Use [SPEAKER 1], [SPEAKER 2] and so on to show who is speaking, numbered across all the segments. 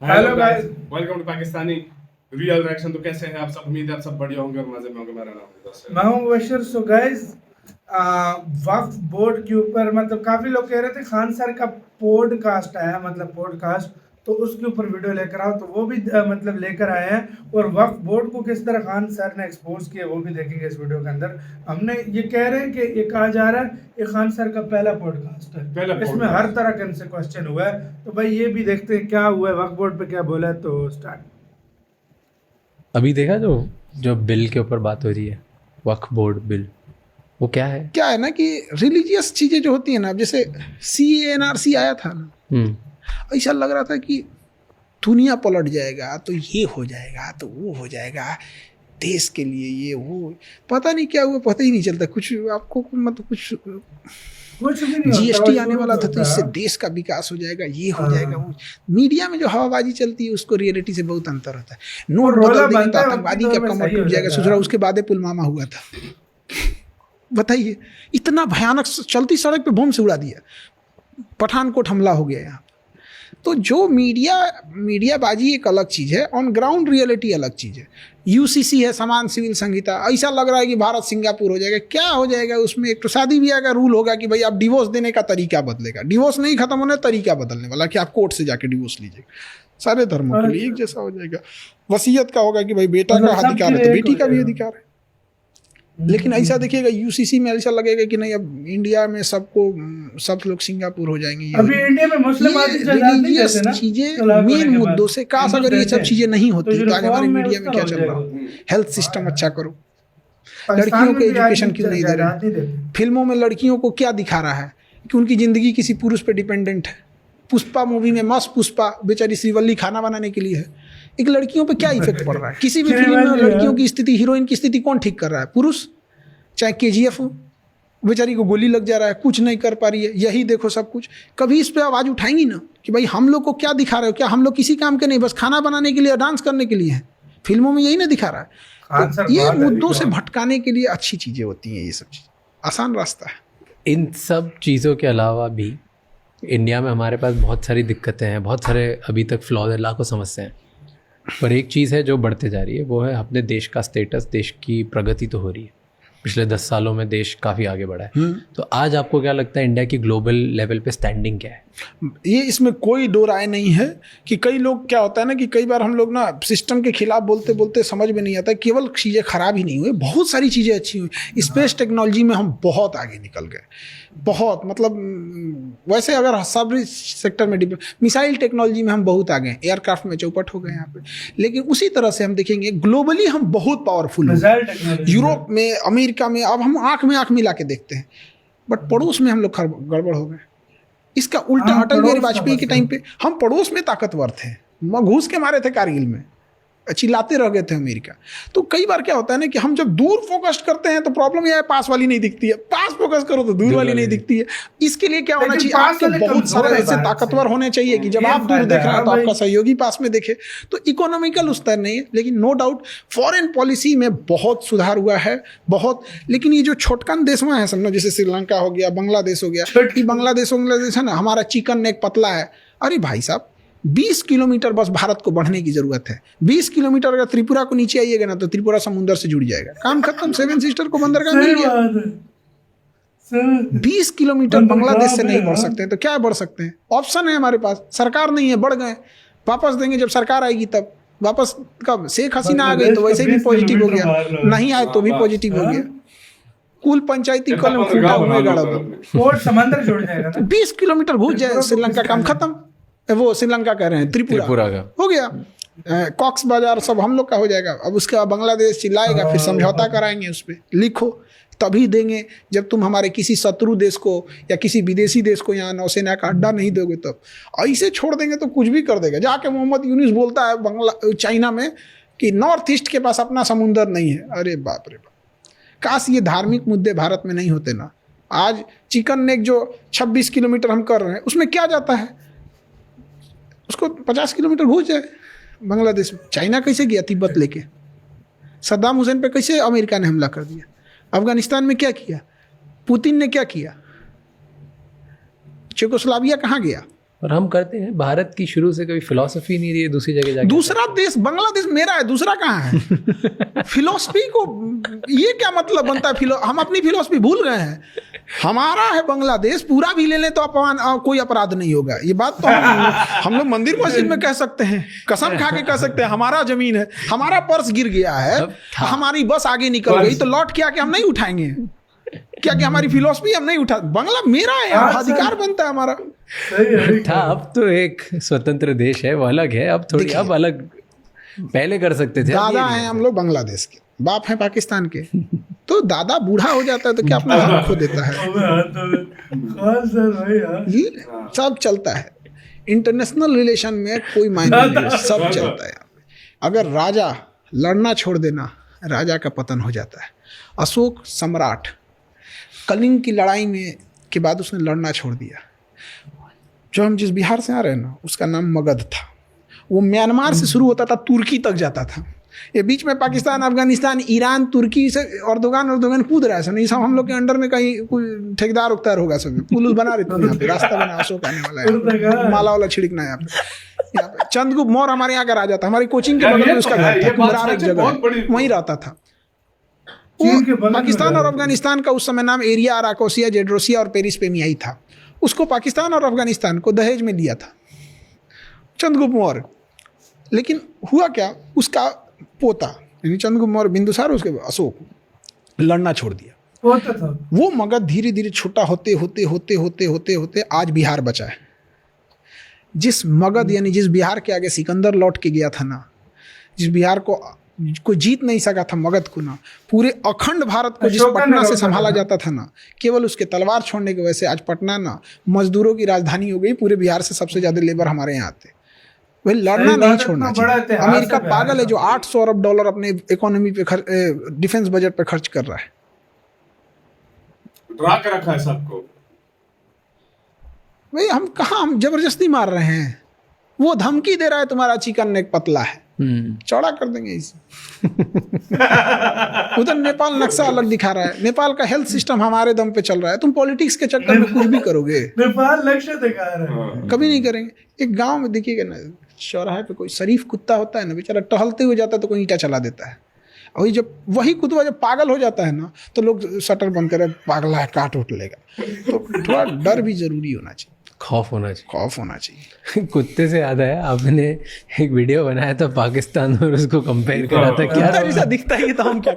[SPEAKER 1] Hello guys,
[SPEAKER 2] welcome to Pakistani real reaction. तो कैसे हैं आप सब? उम्मीद है आप सब बढ़िया होंगे और मजे में होंगे। मेरा नाम है दस
[SPEAKER 1] मैं हूं मुबशर। सो गाइस, वक्फ बोर्ड के ऊपर मतलब काफी लोग कह रहे थे खान सर का पॉडकास्ट आया, मतलब पॉडकास्ट, तो उसके ऊपर वीडियो लेकर आओ, तो वो भी मतलब लेकर आए हैं। और वक्फ बोर्ड को किस तरह खान सर ने एक्सपोज किया वो भी देखेंगे इस वीडियो के अंदर। हमने ये कह रहे हैं कि ये कहा जा रहा है ये खान सर का पहला पॉडकास्ट है, इसमें हर तरह के हमसे क्वेश्चन हुआ है। तो भाई ये भी देखते हैं क्या हुआ है, वक्फ बोर्ड पे क्या बोला है। तो स्टार्ट।
[SPEAKER 3] अभी देखा जो जो बिल के ऊपर बात हो रही है, वक्फ बोर्ड बिल, वो क्या है
[SPEAKER 4] ना कि रिलीजियस चीजें जो होती है ना, जैसे CNRC आया था ना, ऐसा लग रहा था कि दुनिया पलट जाएगा, तो ये हो जाएगा, तो वो हो जाएगा, देश के लिए ये वो, पता नहीं क्या हुआ, पता ही नहीं चलता कुछ आपको, मतलब कुछ
[SPEAKER 1] भी नहीं होता,
[SPEAKER 4] GST आने
[SPEAKER 1] शुरू
[SPEAKER 4] वाला
[SPEAKER 1] तो
[SPEAKER 4] था तो
[SPEAKER 1] होता
[SPEAKER 4] इससे
[SPEAKER 1] है।
[SPEAKER 4] देश का विकास हो जाएगा, ये हो जाएगा, वो मीडिया में जो हवाबाजी चलती है उसको रियलिटी से बहुत अंतर होता है। नोट
[SPEAKER 1] और रोला
[SPEAKER 4] बदल देंगे तो
[SPEAKER 1] बनता है,
[SPEAKER 4] आतंकवादी
[SPEAKER 1] उतनी
[SPEAKER 4] का
[SPEAKER 1] देर में
[SPEAKER 4] कमर
[SPEAKER 1] सही
[SPEAKER 4] टूट
[SPEAKER 1] हो
[SPEAKER 4] जाएगा।
[SPEAKER 1] जाता
[SPEAKER 4] सुधरा
[SPEAKER 1] है।
[SPEAKER 4] उसके बाद पुलवामा हुआ था। बताइए, इतना भयानक, चलती सड़क पे बम से उड़ा दिया, पठानकोट हमला हो गया यहाँ। तो जो मीडियाबाजी एक अलग चीज़ है, ऑन ग्राउंड रियलिटी अलग चीज़ है। UCC है, समान सिविल संहिता, ऐसा लग रहा है कि भारत सिंगापुर हो जाएगा। क्या हो जाएगा उसमें? एक तो शादी ब्याह का रूल होगा कि भाई आप डिवोर्स देने का तरीका बदलेगा, डिवोर्स नहीं खत्म होने तरीका बदलने वाला कि आप कोर्ट से जाके डिवोर्स लीजिएगा। सारे धर्मों के लिए एक जैसा हो जाएगा। वसीयत का होगा कि भाई बेटा का अधिकार है तो बेटी का भी अधिकार है। लेकिन ऐसा देखिएगा UCC में ऐसा लगेगा कि नहीं, अब इंडिया में सब लोग सिंगापुर हो जाएंगे।
[SPEAKER 1] अभी इंडिया में मुस्लिम आदमी जजात नहीं
[SPEAKER 4] रिलीजियस
[SPEAKER 1] देते ना,
[SPEAKER 4] चीजें
[SPEAKER 1] तलाक होने
[SPEAKER 4] मेन
[SPEAKER 1] के
[SPEAKER 4] मुद्दों
[SPEAKER 1] बाद
[SPEAKER 4] से, काश
[SPEAKER 1] हिंदू
[SPEAKER 4] अगर ये
[SPEAKER 1] देते
[SPEAKER 4] सब
[SPEAKER 1] हैं।
[SPEAKER 4] चीजें नहीं
[SPEAKER 1] तो
[SPEAKER 4] होती तो आज
[SPEAKER 1] यूनिफॉर्म
[SPEAKER 4] हमारे
[SPEAKER 1] में
[SPEAKER 4] मीडिया में
[SPEAKER 1] उसका
[SPEAKER 4] क्या
[SPEAKER 1] हो
[SPEAKER 4] चल
[SPEAKER 1] जाएगा।
[SPEAKER 4] रहा होता। हेल्थ सिस्टम अच्छा करो,
[SPEAKER 1] पाकिस्तान
[SPEAKER 4] लड़कियों
[SPEAKER 1] में
[SPEAKER 4] को
[SPEAKER 1] भी
[SPEAKER 4] एजुकेशन
[SPEAKER 1] आदमी
[SPEAKER 4] क्यों नहीं दे
[SPEAKER 1] जायदाद नहीं
[SPEAKER 4] रहे।
[SPEAKER 1] देते।
[SPEAKER 4] फिल्मों में लड़कियों को क्या दिखा रहा है कि उनकी जिंदगी किसी पुरुष पे डिपेंडेंट है। पुष्पा मूवी में मस्त पुष्पा बेचारी श्रीवल्ली खाना बनाने के लिए है। एक लड़कियों पे क्या इफेक्ट पड़ रहा है? किसी भी फिल्म में लड़कियों की स्थिति, हीरोइन की स्थिति कौन ठीक कर रहा है? पुरुष। चाहे KGF हो, बेचारी को गोली लग जा रहा है, कुछ नहीं कर पा रही है, यही देखो सब कुछ। कभी इस पे आवाज उठाएंगी ना कि भाई हम लोग को क्या दिखा रहे हो? क्या हम लोग किसी काम के नहीं, बस खाना बनाने के लिए, डांस करने के लिए हैं? फिल्मों में यही ना दिखा रहा है। तो ये मुद्दों से भटकाने के लिए अच्छी चीजें होती हैं, ये सब चीज आसान रास्ता है।
[SPEAKER 3] इन सब चीज़ों के अलावा भी इंडिया में हमारे पास बहुत सारी दिक्कतें हैं, बहुत सारे अभी तक फ्लॉज है, लाखों समस्याएं हैं। पर एक चीज़ है जो बढ़ते जा रही है, वो है अपने देश का स्टेटस। देश की प्रगति तो हो रही है, पिछले 10 सालों में देश काफ़ी आगे बढ़ा है। तो आज आपको क्या लगता है इंडिया की ग्लोबल लेवल पे स्टैंडिंग क्या है?
[SPEAKER 4] ये इसमें कोई दो राय नहीं है कि कई लोग, क्या होता है ना कि कई बार हम लोग ना सिस्टम के खिलाफ बोलते बोलते समझ में नहीं आता, केवल चीज़ें खराब ही नहीं हुई, बहुत सारी चीज़ें अच्छी हुई। स्पेस टेक्नोलॉजी में हम बहुत आगे निकल गए, बहुत, मतलब वैसे अगर सब सेक्टर में मिसाइल टेक्नोलॉजी में हम बहुत आगे हैं, एयरक्राफ्ट में चौपट हो गए यहाँ पे। लेकिन उसी तरह से हम देखेंगे ग्लोबली हम बहुत पावरफुल हैं। यूरोप में, अमेरिका में, अब हम आँख में आँख मिला के देखते हैं, बट पड़ोस में हम लोग गड़बड़ हो गए। इसका उल्टा अटल बिहारी वाजपेयी के टाइम पे हम पड़ोस में ताकतवर थे, घूस के मारे थे कारगिल में, चिल्लाते रह गए थे अमेरिका। तो कई बार क्या होता है ना कि हम जब दूर फोकस करते हैं तो प्रॉब्लम यह है, पास वाली नहीं दिखती है, पास फोकस करो तो दूर वाली नहीं दिखती है। इसके लिए क्या होना चाहिए? आपके बहुत सारे ऐसे ताकतवर होने चाहिए कि जब आप दूर देख रहे हैं तो आपका सहयोगी पास में देखे। तो इकोनॉमिकल उस तरह नहीं है, लेकिन नो डाउट फॉरेन पॉलिसी में बहुत सुधार हुआ है, बहुत। लेकिन ये जो छोटकन देश में है, समझो जैसे श्रीलंका हो गया, बांग्लादेश हो गया, ये बांग्लादेश है ना, हमारा चिकन नेक पतला है। अरे भाई साहब, 20 किलोमीटर बस भारत को बढ़ने की जरूरत है। 20 किलोमीटर अगर त्रिपुरा को नीचे आइएगा ना तो त्रिपुरा समुद्र से जुड़ जाएगा, काम खत्म। 7 सिस्टर को बंदरगाह मिल गया। 20 किलोमीटर बांग्लादेश से नहीं बढ़ सकते हैं तो क्या बढ़ सकते हैं? ऑप्शन है हमारे पास, सरकार नहीं है, बढ़ गए, वापस देंगे जब सरकार आएगी तब। वापस कब? शेख हसीना आ गई तो वैसे भी पॉजिटिव हो गया, नहीं आए तो भी पॉजिटिव हो गया। कुल पंचायती कल फूटा हुए गाड़ा,
[SPEAKER 1] समंदर जुड़ जाएगा ना।
[SPEAKER 4] 20 किलोमीटर घुस जाए श्रीलंका, काम खत्म। वो श्रीलंका कह रहे हैं, त्रिपुरा का हो गया। कॉक्स बाजार सब हम लोग का हो जाएगा। अब उसके बाद बांग्लादेश चिल्लाएगा, फिर समझौता कराएंगे, उस पर लिखो तभी देंगे जब तुम हमारे किसी शत्रु देश को या किसी विदेशी देश को यहाँ नौसेना का अड्डा नहीं दोगे तब। ऐसे छोड़ देंगे तो कुछ भी कर देगा। जाके मोहम्मद यूनुस बोलता है चाइना में कि नॉर्थ ईस्ट के पास अपना समुंदर नहीं है। अरे बाप रे बाप, काश ये धार्मिक मुद्दे भारत में नहीं होते ना। आज चिकन नेक जो 26 किलोमीटर हम कर रहे हैं उसमें क्या जाता है? उसको 50 किलोमीटर घुस जाए बांग्लादेश में। चाइना कैसे गया तिब्बत लेके? सद्दाम हुसैन पे कैसे अमेरिका ने हमला कर दिया? अफगानिस्तान में क्या किया? पुतिन ने क्या किया? चेकोस्लोवाकिया कहाँ गया?
[SPEAKER 3] और हम करते हैं। भारत की शुरू से कभी फिलॉसफी नहीं रही है दूसरी जगह जाके।
[SPEAKER 4] दूसरा देश बांग्लादेश मेरा है, दूसरा कहाँ है? फिलोसफी को ये क्या मतलब बनता है? हम अपनी फिलोसफी भूल गए हैं। हमारा है बांग्लादेश, पूरा भी ले लें तो कोई अपराध नहीं होगा। ये बात तो हम लोग मंदिर मस्जिद में कह सकते हैं, कसम खा के कह सकते हैं। हमारा जमीन है, हमारा पर्स गिर गया है, हमारी बस आगे निकल गई तो लौट के आके हम नहीं उठाएंगे क्या? कि हमारी फिलोसफी हम नहीं उठा, बांग्ला मेरा है, अधिकार बनता है हमारा।
[SPEAKER 3] था अब तो एक स्वतंत्र देश है, वो अलग है अब थोड़ी, अब अलग पहले कर सकते थे।
[SPEAKER 4] दादा हैं हम लोग बांग्लादेश के, बाप हैं पाकिस्तान के, तो दादा बूढ़ा हो जाता है तो क्या अपना हक खो देता है? सब चलता है इंटरनेशनल रिलेशन में, कोई मायने नहीं, सब चलता है। अगर राजा लड़ना छोड़ देना, राजा का पतन हो जाता है। अशोक सम्राट कलिंग की लड़ाई में के बाद उसने लड़ना छोड़ दिया। जो हम जिस बिहार से आ रहे हैं ना, उसका नाम मगध था। वो म्यांमार से शुरू होता था, तुर्की तक जाता था। ये बीच में पाकिस्तान, अफगानिस्तान, ईरान, तुर्की से अर्दोगान कूद रहा है। सब ये सब हम लोग के अंडर में कहीं कोई ठेकेदार उकतार होगा। सब पुल बना रहे थे यहाँ पे, रास्ता बना, अशोक आने वाला है, माला वाला छिड़कना है यहाँ पे। चंद्रगुप्त मौर्य हमारे यहाँ का राजा था, हमारी कोचिंग के बगल में उसका घर था, कुम्हरार एक जगह वहीं रहता था। पाकिस्तान और अफगानिस्तान का उस समय नाम एरिया, अराकोसिया, जेड्रोसिया और पेरिसपेमियाई था। उसको पाकिस्तान और अफगानिस्तान को दहेज में दिया था चंद्रगुप्त मौर्य। लेकिन हुआ क्या, उसका पोता यानी चंद्रगुप्त मौर्य बिंदुसार, उसके अशोक, लड़ना छोड़ दिया। वो मगध धीरे धीरे छोटा होते होते होते होते होते होते आज बिहार बचा है। जिस मगध यानी जिस बिहार के आगे सिकंदर लौट के गया था ना, जिस बिहार को कोई जीत नहीं सका था मगध को ना, पूरे अखंड भारत को जिस पटना से संभाला जाता था ना, केवल उसके तलवार छोड़ने की वजह से आज पटना ना मजदूरों की राजधानी हो गई। पूरे बिहार से सबसे ज्यादा लेबर हमारे यहाँ आते। वही लड़ना नहीं छोड़ना चाहिए। अमेरिका पागल है जो $800 अरब अपने इकोनॉमी पे डिफेंस बजट पे खर्च कर रहा है।
[SPEAKER 2] डरा के रखा है सबको।
[SPEAKER 4] भाई हम कहाँ, हम जबरदस्ती मार रहे हैं। वो धमकी दे रहा है तुम्हारा चिकन नेक पतला है, चौड़ा कर देंगे इसे। उधर नेपाल नक्शा अलग दिखा रहा है। नेपाल का हेल्थ सिस्टम हमारे दम पे चल रहा है। तुम पॉलिटिक्स के चक्कर में कुछ भी करोगे।
[SPEAKER 1] नेपाल लक्ष्य दिखा रहा है,
[SPEAKER 4] कभी नहीं करेंगे। एक गांव में देखिएगा ना, चौराहे पे कोई शरीफ कुत्ता होता है ना, बेचारा टहलते हुए जाता है तो कोई ईंटा चला देता है। और जब वही कुत्ता जब पागल हो जाता है ना, तो लोग शटर बंद करे, पागल है, काट उठ लेगा। तो थोड़ा डर भी जरूरी होना चाहिए,
[SPEAKER 3] खौफ होना चाहिए,
[SPEAKER 4] खौफ होना चाहिए।
[SPEAKER 3] कुत्ते से याद आया, आपने एक वीडियो बनाया था पाकिस्तान और उसको कंपेयर करा था। क्या
[SPEAKER 4] जैसा दिखता है तो हम क्या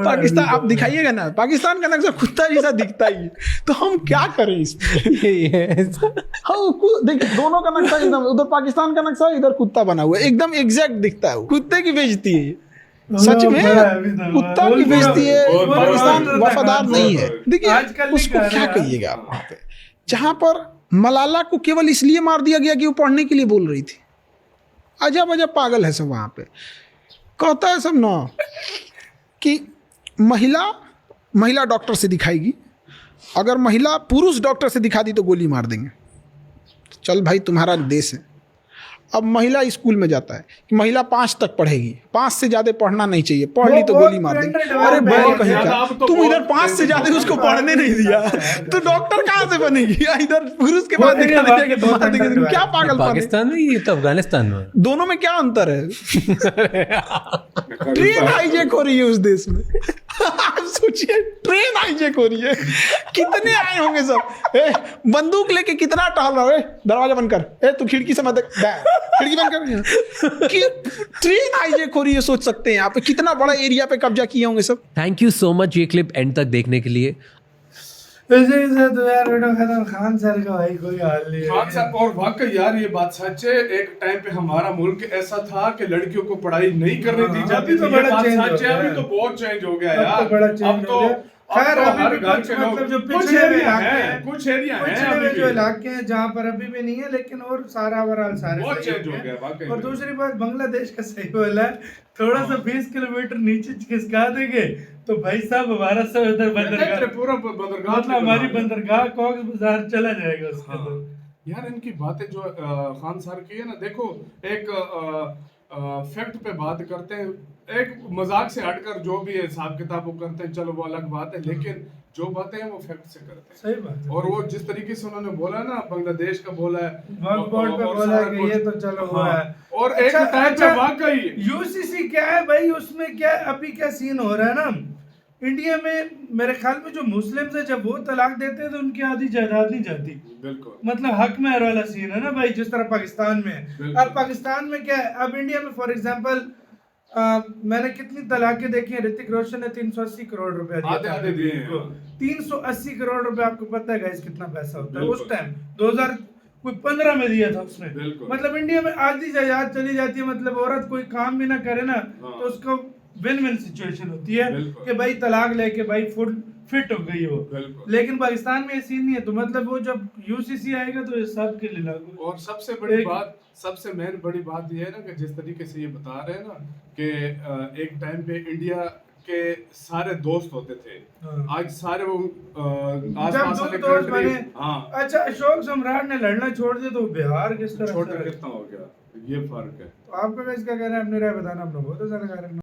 [SPEAKER 4] पाकिस्तान आप दिखाइएगा ना, पाकिस्तान का नक्शा कुत्ता जैसा दिखता ही, तो हम क्या करें इसमें? देखिए दोनों का नक्शा एकदम, उधर पाकिस्तान का नक्शा, इधर कुत्ता बना हुआ है, एकदम एग्जैक्ट दिखता है। कुत्ते की बेइज्जती है, सच में कुत्ता की बेइज्जती है। पाकिस्तान वफादार नहीं है। देखिए उसको क्या कहिएगा आप वहाँ पे, जहाँ पर मलाला को केवल इसलिए मार दिया गया कि वो पढ़ने के लिए बोल रही थी। अजब अजब पागल है सब वहाँ पे। कहता है सब ना कि महिला डॉक्टर से दिखाएगी, अगर महिला पुरुष डॉक्टर से दिखा दी तो गोली मार देंगे। चल भाई तुम्हारा देश है। अब महिला स्कूल में जाता है कि महिला 5 तक पढ़ेगी, 5 से ज्यादा पढ़ना नहीं चाहिए, पढ़ ली तो गोली मार देंगे। अरे बैल कहेगा, तुम इधर 5 से ज्यादा उसको पढ़ने नहीं दिया तो डॉक्टर कहाँ से बनेगी? इधर पुरुष के बाद दिखा देंगे तो मार देंगे। क्या पागल
[SPEAKER 3] पाकिस्तान में, ये तो अफगानिस्तान में,
[SPEAKER 4] दोनों में क्या अंतर है? ट्रेन हाईजैक हो रही है उस देश में। आप सोचिए, ट्रेन हाईजैक हो रही है, कितने आए होंगे सब। बंदूक लेके कितना टहल रहा है, दरवाजा बंद कर, तू खिड़की से मत, खिड़की बंद कर। कि ट्रेन हाईजैक हो रही है, सोच सकते हैं यहाँ पे कितना बड़ा एरिया पे कब्जा किए होंगे सब।
[SPEAKER 3] थैंक यू सो मच ये क्लिप एंड तक देखने के लिए।
[SPEAKER 1] वैसे तो यार वीडियो खत्म। खान सर का भाई कोई हाल नहीं है।
[SPEAKER 2] खान सर, और वाकई यार ये बात सच है, एक टाइम पे हमारा मुल्क ऐसा था कि लड़कियों को पढ़ाई नहीं करने दी जाती थी। ये बात सच है, अभी तो बहुत चेंज हो गया यार। अब तो
[SPEAKER 1] खैर
[SPEAKER 2] हर घर के लोग,
[SPEAKER 1] जो
[SPEAKER 2] कुछ एरिया हैं, कुछ एरिया हैं
[SPEAKER 1] जो इलाके हैं जहाँ पर अभी भी नहीं है, लेकिन और सारा ओवरऑल सारे
[SPEAKER 2] बहुत चेंज हो गया वाकई।
[SPEAKER 1] और दूसरी बात, बांग्लादेश का सही बोला है, थोड़ा सा 20 किलोमीटर नीचे खिसका देंगे तो भाई साहब हमारा सब इधर बंदरगाह,
[SPEAKER 2] पूरा बंदरगाह,
[SPEAKER 1] मतलब हमारी बंदरगाह कॉक्स बाजार चला जाएगा उसका। तो
[SPEAKER 2] यार इनकी बातें जो खान सर की है ना, देखो एक फैक्ट पे बात करते हैं, एक मजाक से हटकर जो भी हिसाब किताब वो करते हैं, चलो वो अलग बात है, लेकिन जो बातें हैं वो फैक्ट से करते हैं।
[SPEAKER 1] सही बात है।
[SPEAKER 2] और वो जिस तरीके से उन्होंने बोला ना, बांग्लादेश का बोला है,
[SPEAKER 1] वक्फ बोर्ड पे
[SPEAKER 2] और
[SPEAKER 1] बोला
[SPEAKER 2] सारा
[SPEAKER 1] कि
[SPEAKER 2] कुछ।
[SPEAKER 1] ये तो चलो हुआ
[SPEAKER 2] हाँ।
[SPEAKER 1] है।
[SPEAKER 2] और एक टाइम पे वाकई
[SPEAKER 1] यूसीसी क्या है भाई, उसमें क्या अभी क्या सीन हो रहा है ना, इंडिया में मेरे ख्याल में जो मुस्लिम्स है जब वो तलाक देते हैं तो उनकी आधी जायदाद नहीं जाती,
[SPEAKER 2] बिल्कुल
[SPEAKER 1] मतलब हक में वाला सीन है ना भाई, जिस तरह पाकिस्तान में है।
[SPEAKER 2] बिल्कुल।
[SPEAKER 1] अब पाकिस्तान में क्या है, अब इंडिया में फॉर एग्जांपल मैंने कितनी तलाकें देखी हैं, ऋतिक रोशन ने 380 करोड़ रुपया दिया था
[SPEAKER 2] आधे दिए हैं।
[SPEAKER 1] को। 380 करोड़ रुपया, आपको पता है गाइस कितना पैसा होता है
[SPEAKER 2] बिल्कुल।
[SPEAKER 1] उस टाइम 2015 में दिया था उसने।
[SPEAKER 2] बिल्कुल।
[SPEAKER 1] मतलब इंडिया में आधी जायदाद चली जाती है, मतलब औरत कोई काम भी ना करे ना
[SPEAKER 2] हाँ।
[SPEAKER 1] तो उसको विन विन सिचुएशन होती है
[SPEAKER 2] बिल्कुल।
[SPEAKER 1] कि भाई तलाक लेके भाई फुल फिट हो गई हो।
[SPEAKER 2] बिल्कुल।
[SPEAKER 1] लेकिन पाकिस्तान में ये सीन नहीं है, तो मतलब वो जब यूसीसी आएगा तो ये सब के लिए लागू है।
[SPEAKER 2] और सबसे बड़ी
[SPEAKER 1] एक-
[SPEAKER 2] बात, सबसे मेन बड़ी बात ये है ना कि जिस तरीके से ये बता रहे हैं ना कि एक टाइम पे इंडिया के सारे दोस्त होते थे,
[SPEAKER 1] हाँ।
[SPEAKER 2] आज सारे वो
[SPEAKER 1] जब
[SPEAKER 2] आसपास
[SPEAKER 1] दो
[SPEAKER 2] वाले
[SPEAKER 1] दोस्त
[SPEAKER 2] country-
[SPEAKER 1] बने,
[SPEAKER 2] हाँ,
[SPEAKER 1] अच्छा अशोक सम्राट ने लड़ना छोड़ दिया तो बिहार किस तरह
[SPEAKER 2] छोटा
[SPEAKER 1] से?
[SPEAKER 2] कितना हो गया, ये फर्क है।
[SPEAKER 1] तो आपका क्या इसका कहना है, अपनी राय बताना, अपना बहुत सारा कारण